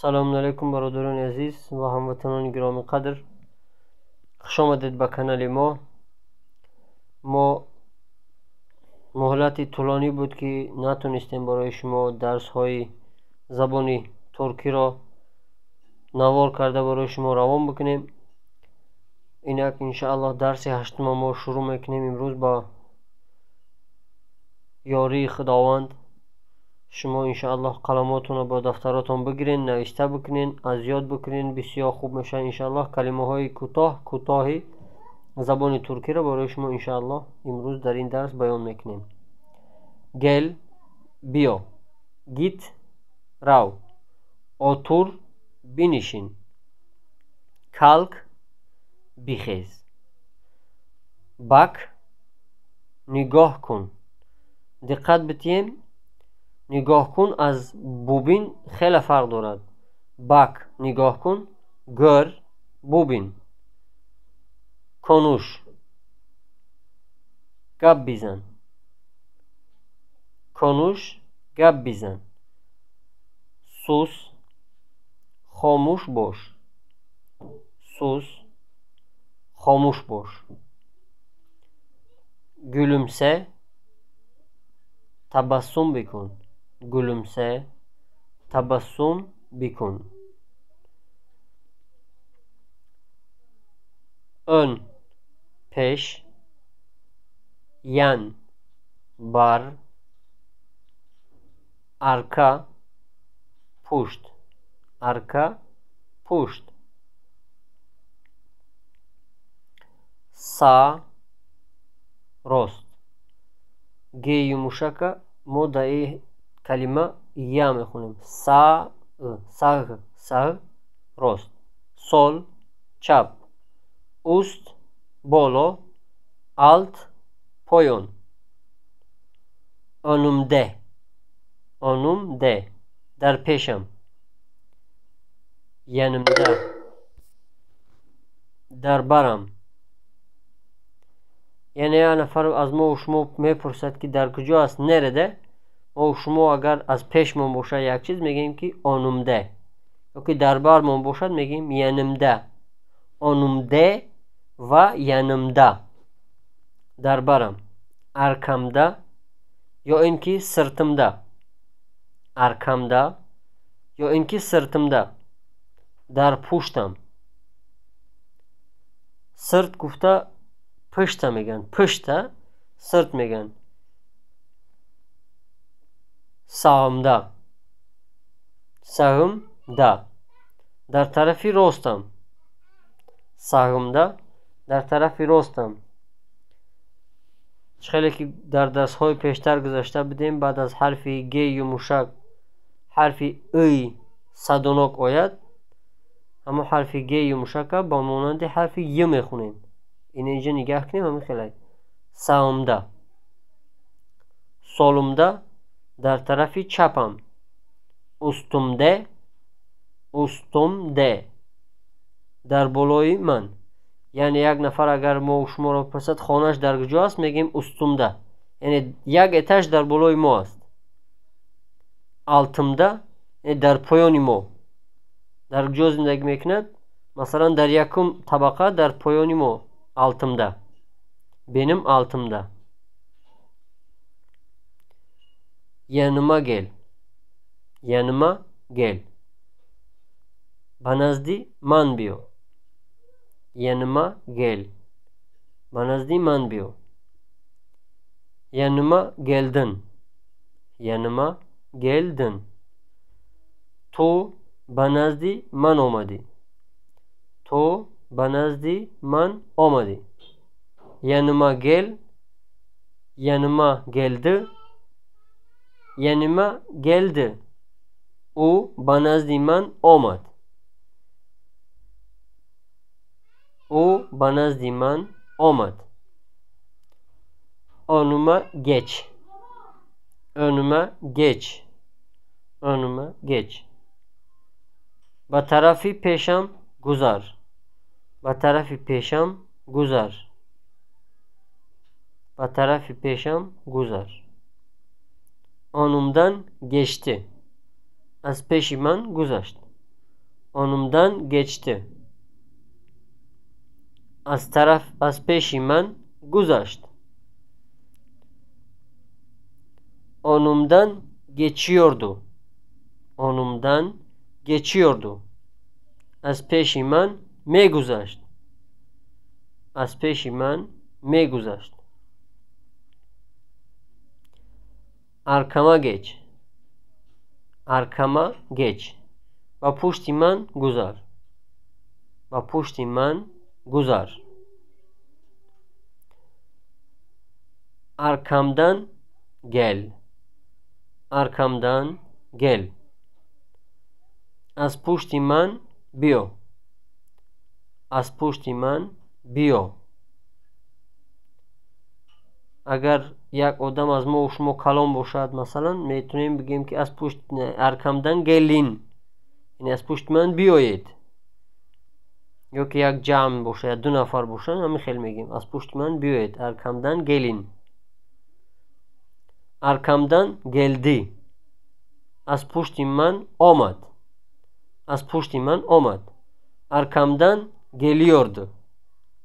سلام علیکم برادران عزیز و هموطنان گرامی قدر، خوش آمدید به کانال ما مهلت طولانی بود که نتونستیم برای شما درس های زبان ترکی را نوار کرده برای شما روان بکنیم. اینک انشاءالله درس هشتم ما شروع میکنیم. امروز با یاری خداوند شما انشاءالله قلماتون رو با دفتراتون بگیرین، نوشته بکنین، از یاد بکنین، بسیار خوب میشه انشاءالله. کلمه های کوتاهی زبان ترکی را برای شما انشاءالله امروز در این درس بیان میکنیم. گل، بیا، گیت، رو، otur, بنشین، kalk, بخیز، bak, نگاه کن. دقت بتیم، نگاه کن از ببین خیلی فرق دارد. bak نگاه کن، gör ببین، konuş gap bizan، konuş gap bizan، sus خاموش باش، sus خاموش باش، gülümse tabassum بکن، gülümse tabassum بکن، ön peş، yan bar، arka puşt، arka puşt، sağ rost. G yumuşaka modayı kelime ya میخونیم. sağ rost، sol çap، ust bolo، alt poyon، önümde در پیشم، yanımda در برم. یعنی یه نفر از ما و شما میپرسد که در کجا است، nerede. ما و شما اگر از پیشمون باشه یک چیز میگیم که önümde، یا که در برمون باشد میگیم yanımda. önümde و yanımda در برم، arkamda یا اینکه sırtımda، arkamda یا اینکه sırtımda، در پشتم. sırt گفته پشت میگن، پشت sırt میگن. sağımda، sağımda در طرف راستم، sağımda در طرف راستم. خیلی که در درس های پیشتر گذاشته بودیم بعد از حرف گ یموشک حرف ای صدانک آید، اما حرف گ یموشک با مانند حرف ی میخونیم. این اینجا نگاه کنیم. همین خیلی sağımda، solumda در طرف چپم، ustumde در بالای من. یعنی یک نفر اگر ما و شما را پرسد خانهش در کجا است میگیم ustumda، یعنی یک اتاج در بالای ما است. altımda یعنی در پایان ما، در کجا زندگی میکند، مثلا در یکم طبقه در پایان ما، altımda benim altımda. yanıma gel، yanıma gel، banazdi man bio، yanıma gel، banazdi man bio، yanıma geldin، yanıma geldin، to banazdi man omadi، to banazdi man omadi، yanıma gel، yanıma geldi، yanıma geldi، o banazdi man omad، o banazdi man omad. Önüme geç، önüme geç، önüme geç. به طرف پیشم گذر، به طرف پیشم گذر، به طرف پیشم گذر. Önümden geçti. Az peşimen گذشت. önümden geçti. Az peşimden güzashti. Önümden geçiyordu. Önümden geçiyordu. Az peşimden meguzashti. Az peşimden meguzashti. Arkama geç. Arkama geç. Ba puşti man guzar. Ba puşti man guzar. Arkamdan gel. Arkamdan gel. Az puşti man biyo. Az puşti man biyo. اگر یک آدم از ما و شما کلام باشد مثلا میتونیم بگیم که از پشت ارکمدن گلین، یعنی از پشت من بیایید. یا که یک جمع باشه یا 2 نفر باشن همین خیلی میگیم از پشت من بیایید، ارکمدن گلین. ارکمدن گلدی. از پشت من آمد. از پشت من آمد. ارکمدن گلیورد.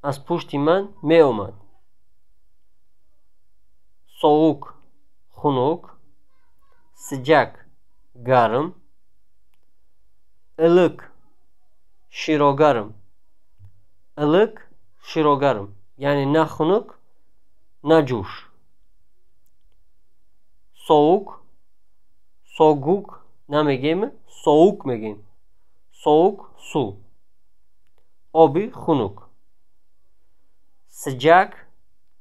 از پشت من می آمد. Soğuk, xunuk, sıcak, garım, ılık, şirogarım. Ilık, şirogarım. Yani ne xunuk, ne cuş. Soğuk, soğuk, ne megim? Soğuk megim. Soğuk, su. Obi, xunuk. Sıcak,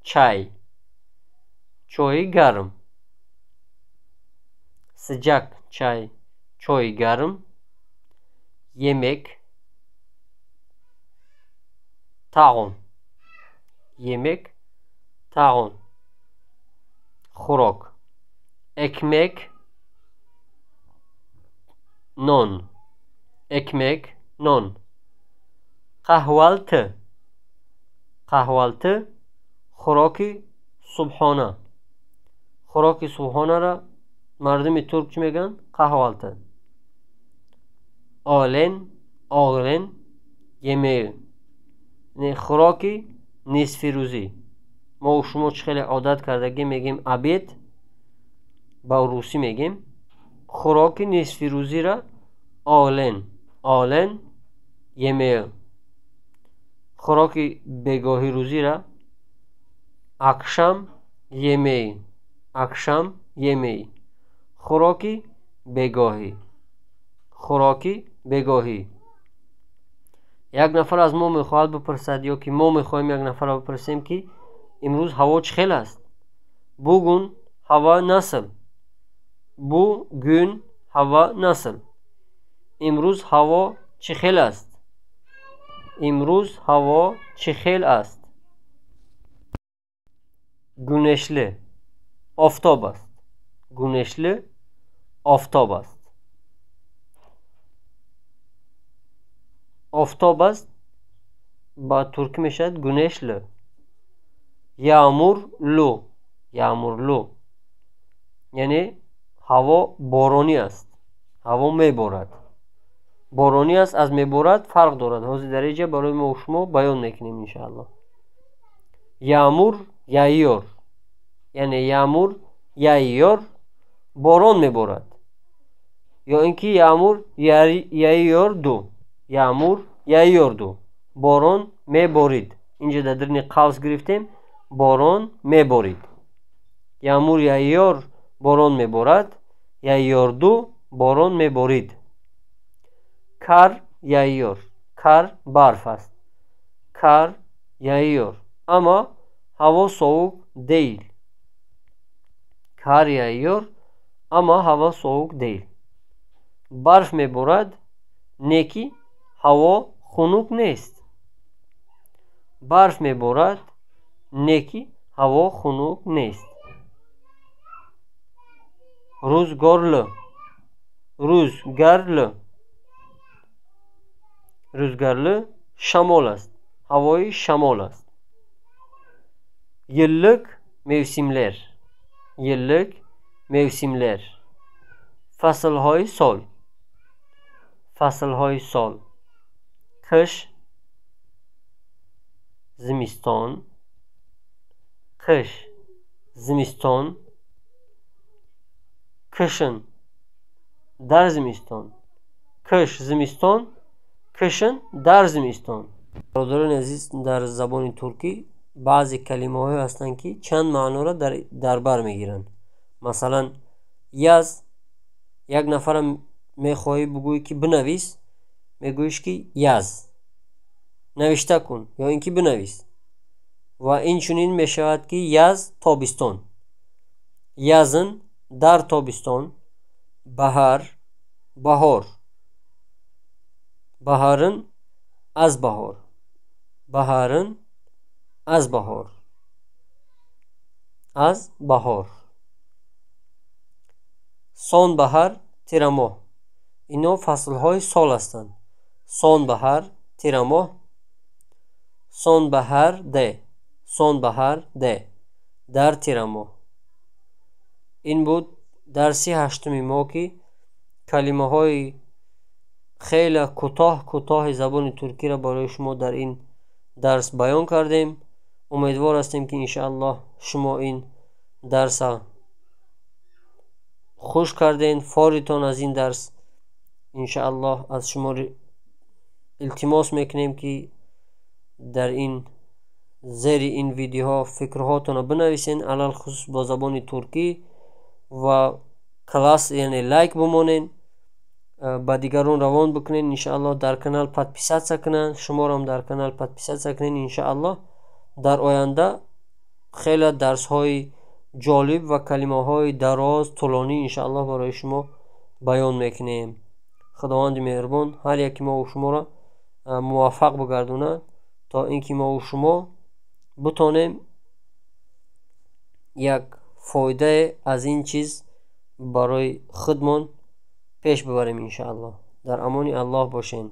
çay. Çay garım. Sıcak çay, çay garım. Yemek, taun. Yemek, taun. Xurok. Ekmek, non. Ekmek, non. Kahvaltı. Kahvaltı, خوراکی صبحانه. خوراکی صبحانه را مردم ترک چی میگن؟ kahvaltı. آلن، آغلن، yemeği. یعنی خوراکی نصف روزی. ما و شما چه خیلی عادت کردگی میگیم обед، با روسی میگیم خوراکی نصف روزی را آلن. آلن yemeği. خوراکی بگاهی روزی را akşam yemeği. Akşam yemeği. خوراکی بگاهی. خوراکی بگاهی. یک نفر از ما میخواهد بپرسد یا که ما میخواهیم یک نفر را بپرسیم که امروز هوا چخیل است؟ bugün hava nasıl? Bugün hava nasıl? امروز hava چخیل است. امروز hava چخیل است. Güneşli, آفتاب است. Güneşli, آفتاب است. آفتاب است با ترکی میشد güneşli. Yağmurlu, yağmurlu. Yani hava بارانی است. هوا میبارد. بارانی است از میبارد فرق دارد. حاضر در اینجا برای ما و شما بیان میکنیم انشاءالله. Yağmur yağıyor. Yani yağmur yağıyor. Boron میبارد. یا اینکه yağmur yağıyordu. Yağmur yağıyordu. Boron میبارید. اینجا در درون قوس گرفتیم. Boron میبارید. Yağmur yağıyor. Boron میبارد. Yağıyordu. Boron میبارید. Kar yağıyor. Kar barf است. Kar yağıyor. Ama hava soğuk değil. Kar yağıyor ama hava soğuk değil. Barf میبارد نه که هوا خنک نیست. برف میبارد نه که هوا خنک نیست. روزگارlı. Rüzgarlı. Rüzgarlı şamol است. Havayı şamol است. Yıllık mevsimler. Yıllık mevsimler. Fasılhay sol. فصلهای سال: قش، زمستان. قش، زمستان. قشن، در زمستان. قش، زمستان. قشن، در زمستان. برادران عزیز، در زبان ترکی بعضی کلمه های هستند که چند معنا را در بر میگیرند. مثلا یز، یک نفر میخواهی بگویی که بنویس، میگویش که یز، نوشته کن یا اینکه بنویس. و این چنین میشود که یز، تابستان. یزن، در تابستان. بهار، بهار. بهارن، از بهار. بهارن، از بهار. از بهار. سونبهار، تیرماه. اینا فصل های سال هستند. سونبهار، تیرماه. سونبهار ده، سونبهار ده، در تیرماه. این بود درسی هشتمی ما که کلمه های خیلی کوتاه زبان ترکی را برای شما در این درس بیان کردیم. امیدوار هستیم که انشاءالله شما این درس خوش کردین. فارتان از این درس انشاءالله از شما التماس میکنیم که در این زیر این ویدیوها فکرهاتون رو بنویسین، علل خصوص با زبان ترکی، و کلاس یعنی لایک بمونین، با دیگران روان بکنین. انشاءالله در کانال پادپیسات کنن، شما رو هم در کانال پادپیسات کنین. انشاءالله در آینده خیلی درس های جالب و کلمه های دراز طولانی انشاءالله برای شما بیان میکنیم. خداوند مهربان هر یکی ما و شما را موفق بگردونه تا اینکه ما و شما بتونیم یک فایده از این چیز برای خودمان پیش ببریم انشاءالله. در امان الله باشین.